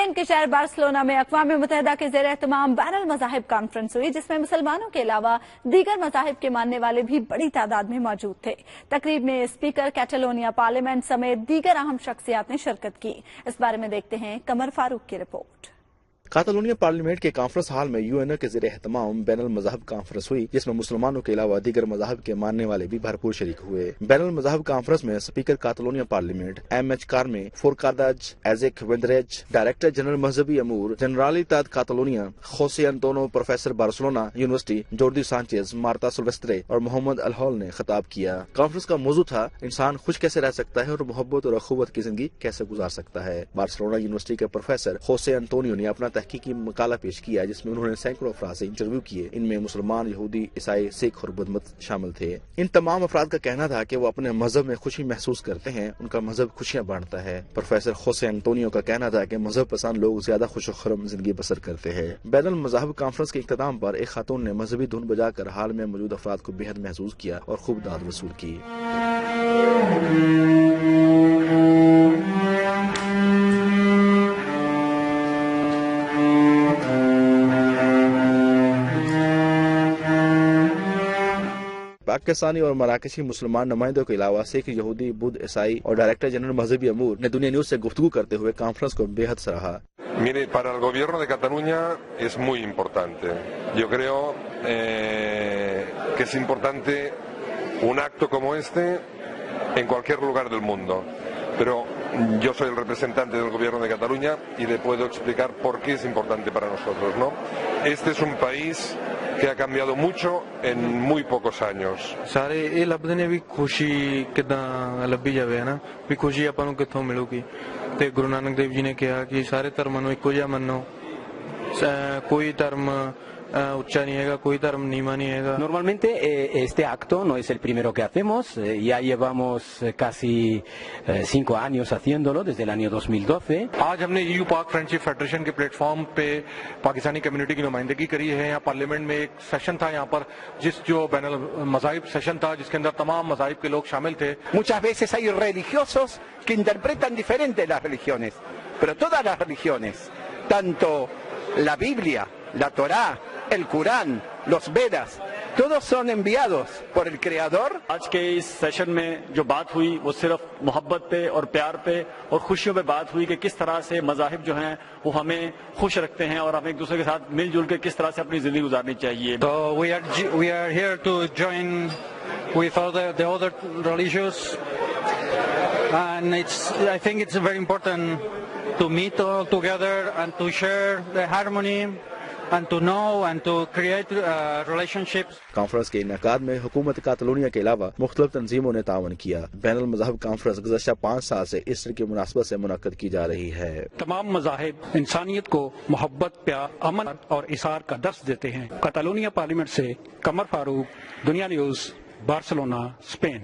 Spain के शहर Barcelona में अक़वाम मुत्तहिदा के ज़ेर एहतमाम बैनुल मज़ाहिब कॉन्फ्रेंस हुई, जिसमें मुसलमानों के अलावा दीगर मज़ाहिब के मानने वाले भी बड़ी तादाद में मौजूद थे। तकरीब में स्पीकर कैटलोनिया पार्लियामेंट समेत दीगर अहम शख्सियात ने शिरकत की। इस बारे में देखते हैं कमर फारूक की रिपोर्ट। कातलोनिया पार्लियामेंट के कॉन्फ्रेंस हॉल में यूएनओ के ज़ेर एहतमाम बैनुल मज़ाहिब कॉन्फ्रेंस हुई, जिसमें मुसलमानों के अलावा दीगर मज़ाहिब के मानने वाले भी भरपूर शरीक हुए। बैनुल मज़ाहिब कॉन्फ्रेंस में speaker Catalonia parliament MH Carme फोरकादाज एजेक वेंद्रेज, डायरेक्टर जनरल मजहबी अमूर Generalitat Catalonia Jose Antonio, professor Barcelona university Jordi Sanchez, Marta Silvestre और मोहम्मद अलहौल ने खिताब किया। कॉन्फ्रेंस का मौजू था इंसान खुश कैसे रह सकता है और मोहब्बत और अखुवत की जिंदगी कैसे गुजार सकता है। बार्सिलोना यूनिवर्सिटी के प्रोफेसर खोसे अंतोनियो ने अपना तहकीकी मकाला पेश किया, जिसमें उन्होंने सैकड़ों अफराद से इंटरव्यू किए। इनमें मुसलमान, यहूदी, ईसाई, सिख और बुद्ध शामिल थे। इन तमाम अफराद का कहना था कि वो अपने मजहब में खुशी महसूस करते हैं, उनका मजहब खुशियां बांटता है। प्रोफेसर खोसे अंतोनियो का कहना था कि मजहब पसंद लोग ज्यादा खुशखरम जिंदगी बसर करते हैं। बैनुल मज़ाहिब कॉन्फ्रेंस के इख्तिताम पर एक खातून ने मजहबी धुन बजाकर हाल में मौजूद अफराद को बेहद महसूस किया और खूब दाद वसूल की। पाकिस्तानी और मराकशी मुसलमान नुमाइंदों के अलावा सिख, यहूदी, बुद्ध, ईसाई और डायरेक्टर जनरल मजहबी अमूर ने दुनिया न्यूज से गुफ्तगू करते हुए कॉन्फ्रेंस को बेहद सराहा। Mire, para el gobierno de Cataluña es muy importante. Yo creo que es importante un acto como este en cualquier lugar del mundo. Pero yo soy el representante del gobierno de Cataluña y le puedo explicar por qué es importante para nosotros, ¿no? Este es un país que ha cambiado mucho en muy pocos años. सारे ये लभदे ने भी खुशी किदां लभी जावे है ना भी खुशी ਆਪਾਂ ਨੂੰ ਕਿੱਥੋਂ ਮਿਲੂਗੀ ਤੇ ਗੁਰੂ ਨਾਨਕ ਦੇਵ ਜੀ ਨੇ ਕਿਹਾ ਕਿ ਸਾਰੇ ਧਰਮਾਂ ਨੂੰ ਇੱਕੋ ਜਿਹਾ ਮੰਨੋ ਕੋਈ ਧਰਮ ऊंचा नहीं है, कोई धर्म नीमा नहीं है। Normalmente este acto no es el primero que hacemos, ya llevamos casi 5 años haciéndolo desde el año 2012. आज हमने EU पाक फ्रेंडशिप फेडरेशन के प्लेटफॉर्म पे पाकिस्तानी कम्युनिटी की नुमाइंदगी करी है। यहाँ पार्लियामेंट में एक सेशन था, यहाँ पर जो बैनुल मज़ाहिब सेशन था, जिसके अंदर तमाम मज़ाहिब के लोग शामिल थे। Muchas veces hay religiosos que interpretan diferente las religiones, pero todas las religiones, tanto la Biblia, la Torá, el Corán, los Vedas, todos son enviados por el Creador. आज के इस सेशन में जो बात हुई वो सिर्फ मोहब्बत पे और प्यार पे और खुशियों पे बात हुई कि किस तरह से मज़ाहिब जो हैं वो हमें खुश रखते हैं और हमें एक दूसरे के साथ मिलजुल के किस तरह से अपनी जिंदगी गुजारनी चाहिए। So we are here to join with the other religions, and I think it's very important to meet all together and to share the harmony and to know and to create relationships. Conference के इनेकाद में हुकूमत कातलोनिया के अलावा मुख्तलिफ तंजीमों ने तावन किया। बैनुल मज़ाहिब conference गुज़श्ता 5 साल से ईस्टर की मुनासबत से मुनक्कद की जा रही है। तमाम मज़ाहिब इंसानियत को मोहब्बत, प्यार, अमन और इसार का दर्स देते हैं। कातलोनिया पार्लियामेंट से कमर फारूक, दुनिया न्यूज़, बार्सिलोना, स्पेन।